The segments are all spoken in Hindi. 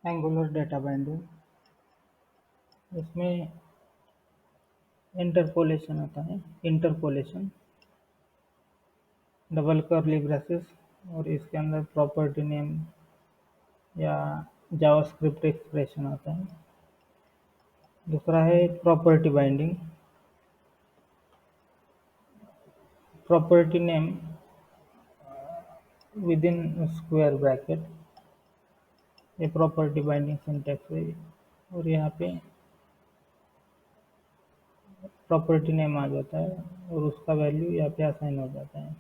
एंगुलर डेटा बाइंडिंग, इसमें इंटरपोलेशन आता है। इंटरपोलेशन, डबल कर्ली ब्रेसेस, और इसके अंदर प्रॉपर्टी नेम या जावास्क्रिप्ट एक्सप्रेशन आता है। दूसरा है property binding. Property name with in square bracket, ये प्रॉपर्टी बाइंडिंग सिंटैक्स है। और यहाँ पे प्रॉपर्टी नेम आ जाता है और उसका वैल्यू यहाँ पे असाइन हो जाता है।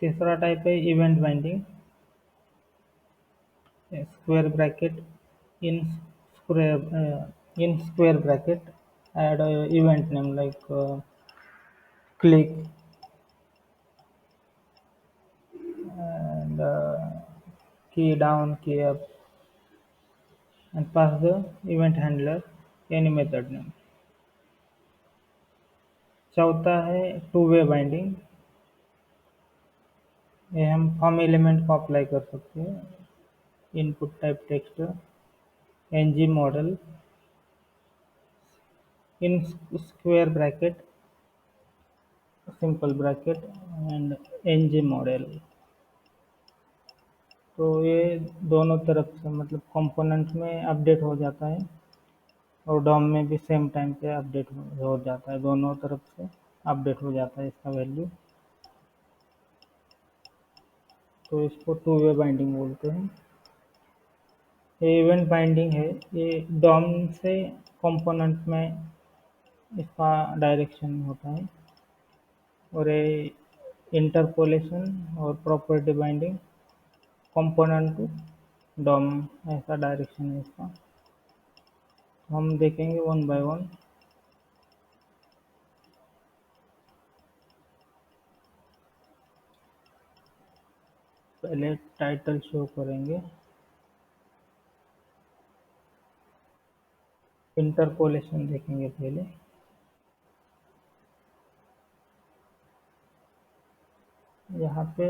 तीसरा टाइप है event binding. Square bracket, in square bracket add a event name like click and key down, key up, and pass the event handler any method name. चौथा है टू वे बाइंडिंग। ये हम फॉर्म एलिमेंट को अप्लाई कर सकते हैं। Input type text, ng model, in square bracket, simple bracket and ng model. तो ये दोनों तरफ से मतलब कंपोनेंट में अपडेट हो जाता है और डॉम में भी सेम टाइम पे अपडेट हो जाता है। दोनों तरफ से अपडेट हो जाता है इसका वैल्यू। तो इसको टू वे बाइंडिंग बोलते हैं। ये इवेंट बाइंडिंग है, ये डॉम से कंपोनेंट में इसका डायरेक्शन होता है। और ये इंटरपोलेशन और property binding component to DOM, ऐसा डायरेक्शन है इसका। हम देखेंगे वन बाय वन। पहले टाइटल शो करेंगे। इंटरपोलेशन देखेंगे पहले। यहाँ पे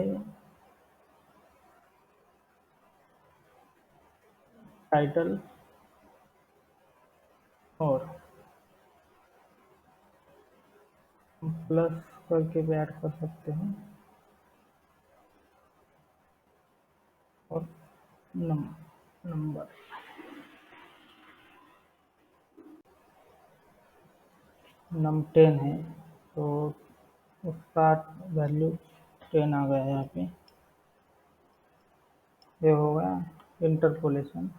टाइटल और प्लस करके भी ऐड कर सकते हैं और नंबर नम 10 है तो उसका वैल्यू 10 आ गया है यहाँ पे। ये हो गया इंटरपोलेशन।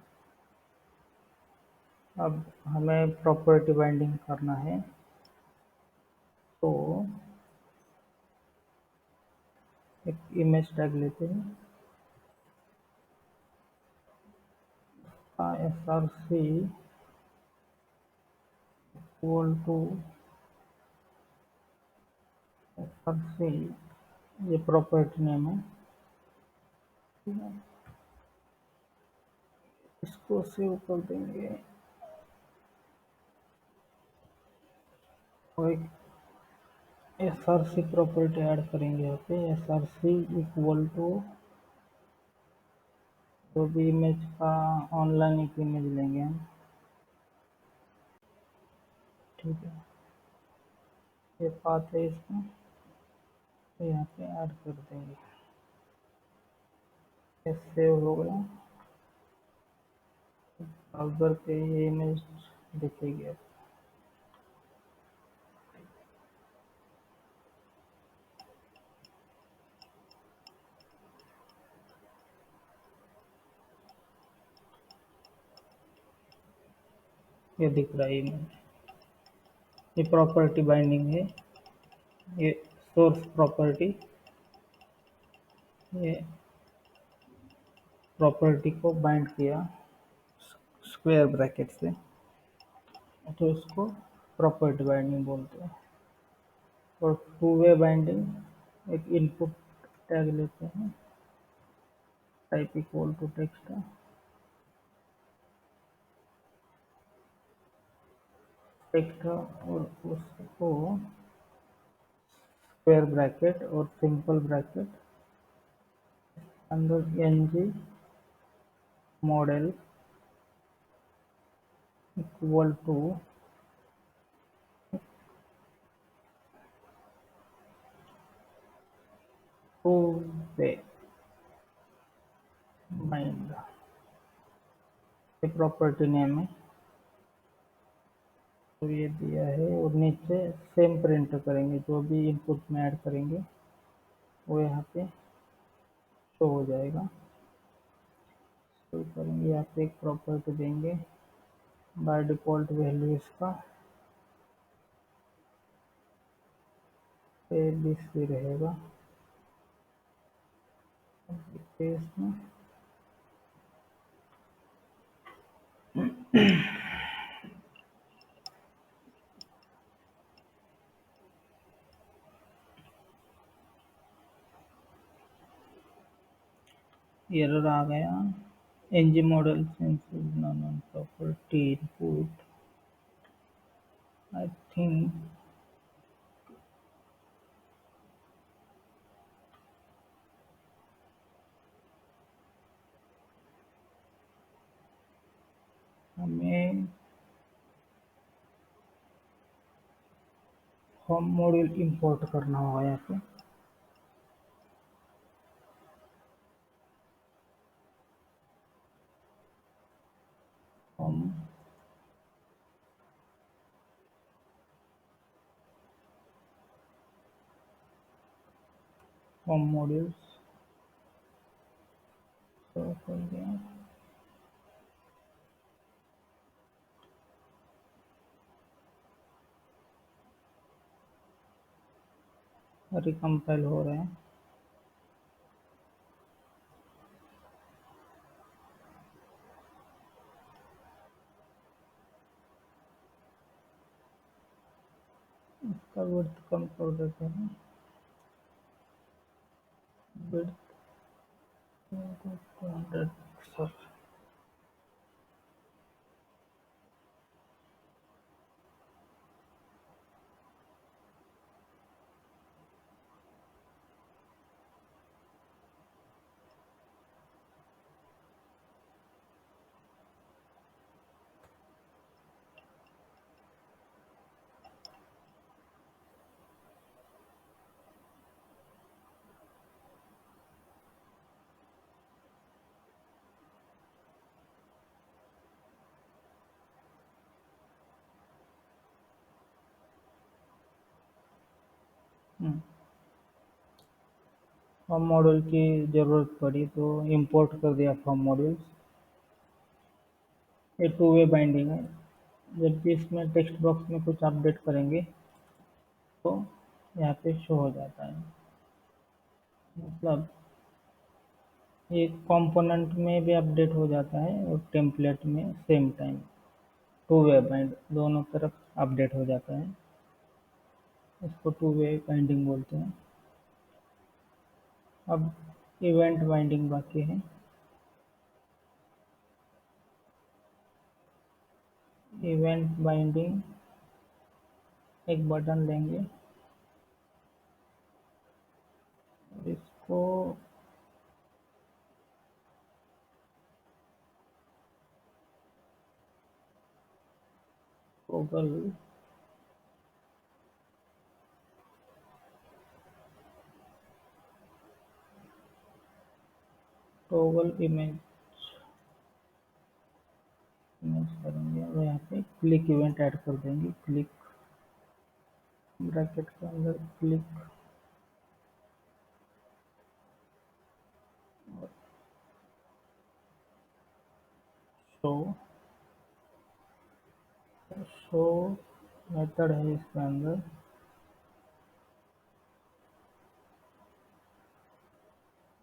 अब हमें प्रॉपर्टी बाइंडिंग करना है, तो एक इमेज टैग लेते हैं, src इक्वल टू src, ये प्रॉपर्टी नेम है। इसको सेव कर देंगे और एक src प्रॉपर्टी ऐड करेंगे यहाँ पे। src इक्वल टू जो भी इमेज का ऑनलाइन एक इमेज लेंगे हम, ठीक है। ये पाथ है इसका, तो यहाँ पे ऐड कर देंगे। ये सेव हो गया। ब्राउज़र पे ये इमेज दिखेगी अब। ये दिख रहा है इमेज। ये प्रॉपर्टी बाइंडिंग है। ये सोर्स प्रॉपर्टी, ये प्रॉपर्टी को बाइंड किया स्क्वायर ब्रैकेट से, तो इसको प्रॉपर्टी बाइंडिंग बोलते हैं। और टू वे बाइंडिंग, एक इनपुट टैग लेते हैं, type equal to text, text और उसको स्क्वायर ब्रैकेट और सिंपल ब्रैकेट अंदर ng model equal to two way bind, ये प्रॉपर्टी नेम है। तो ये दिया है और नीचे सेम प्रिंट करेंगे, जो भी इनपुट में ऐड करेंगे वो यहाँ पे शो हो जाएगा। तो करेंगे यहाँ पे एक प्रॉपर्टी देंगे, बाय डिफ़ॉल्ट वैल्यू इसका ABC रहेगा केस में। एरर आ गया, NG model senses non property input. I think हमें फॉर्म मॉड्यूल इंपोर्ट करना होगा यहाँ पे। फॉर्म फॉर्म मॉड्यूल्स तो कर दिया, रिकम्पाइल हो रहे हैं। इसका विड्थ कम कर देते हैं, विड्थ 200 पिक्सल। फॉर्म मॉड्यूल की ज़रूरत पड़ी तो इंपोर्ट कर दिया फॉर्म मॉड्यूल्स। ये टू वे बाइंडिंग है, जब भी इसमें टेक्स्ट बॉक्स में कुछ अपडेट करेंगे तो यहाँ पे शो हो जाता है। मतलब ये कंपोनेंट में भी अपडेट हो जाता है और टेम्पलेट में same time, to way bind दोनों तरफ अपडेट हो जाता है। इसको टू वे बाइंडिंग बोलते हैं। अब इवेंट बाइंडिंग बाकी है। इवेंट बाइंडिंग एक बटन लेंगे और इसको टॉगल टॉगल इमेज इमेज करेंगे और यहाँ पे क्लिक इवेंट ऐड कर देंगे। क्लिक ब्रैकेट के अंदर क्लिक शो शो मेथड है इसके अंदर।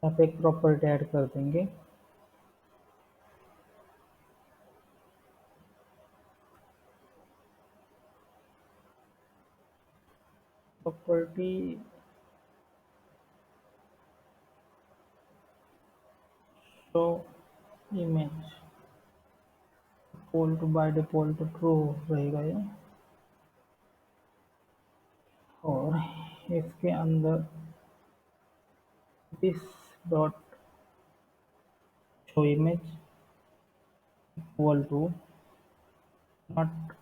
यहाँ पे एक प्रॉपर्टी ऐड कर देंगे, property show image default by default true रहेगा ये। और इसके अंदर this dot show image equal to not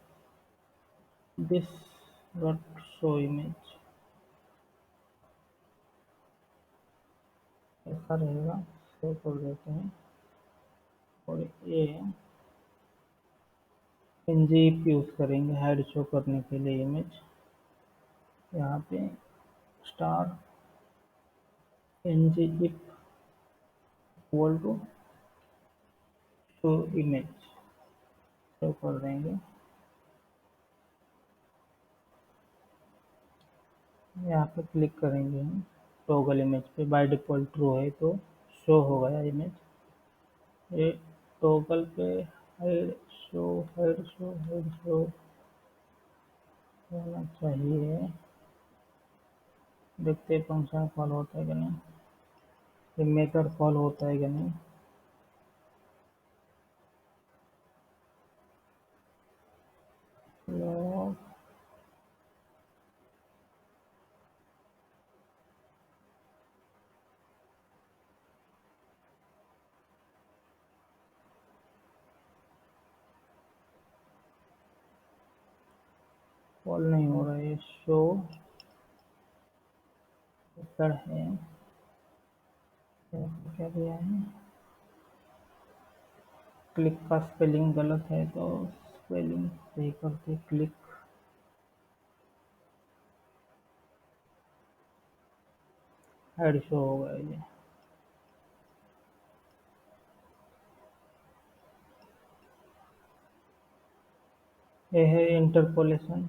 this dot show image, ऐसा रहेगा। सेव कर देते हैं और ये ngif यूज़ करेंगे हाइड शो करने के लिए इमेज। यहाँ पे star ngif equal to show image save कर देंगे। यहाँ पे क्लिक करेंगे हम टॉगल इमेज पे, बाय डिफ़ॉल्ट ट्रू है तो शो हो गया इमेज। ये टॉगल पे हाइड शो होना चाहिए। देखते हैं फंक्शन कॉल होता है कि नहीं, ये मेथड कॉल होता है कि नहीं। लॉग कॉल नहीं हो रहा है, शो मेथड है। क्या दिया है, क्लिक का स्पेलिंग गलत है तो स्पेलिंग सही करके क्लिक। हाइड शो हो गया ये है इंटरपोलेशन।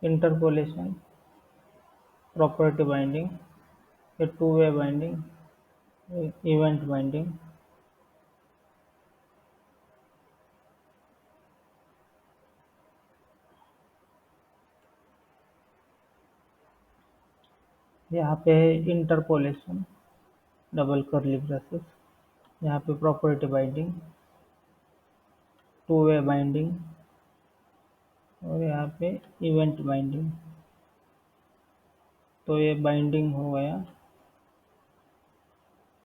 इंटरपोलेशन, प्रॉपर्टी बाइंडिंग, ये to way binding, event binding. यहाँ पे है इंटरपोलेशन, डबल करली ब्रेसेस। यहाँ पे property binding, to way binding, और यहाँ पे इवेंट बाइंडिंग। तो ये बाइंडिंग हो गया।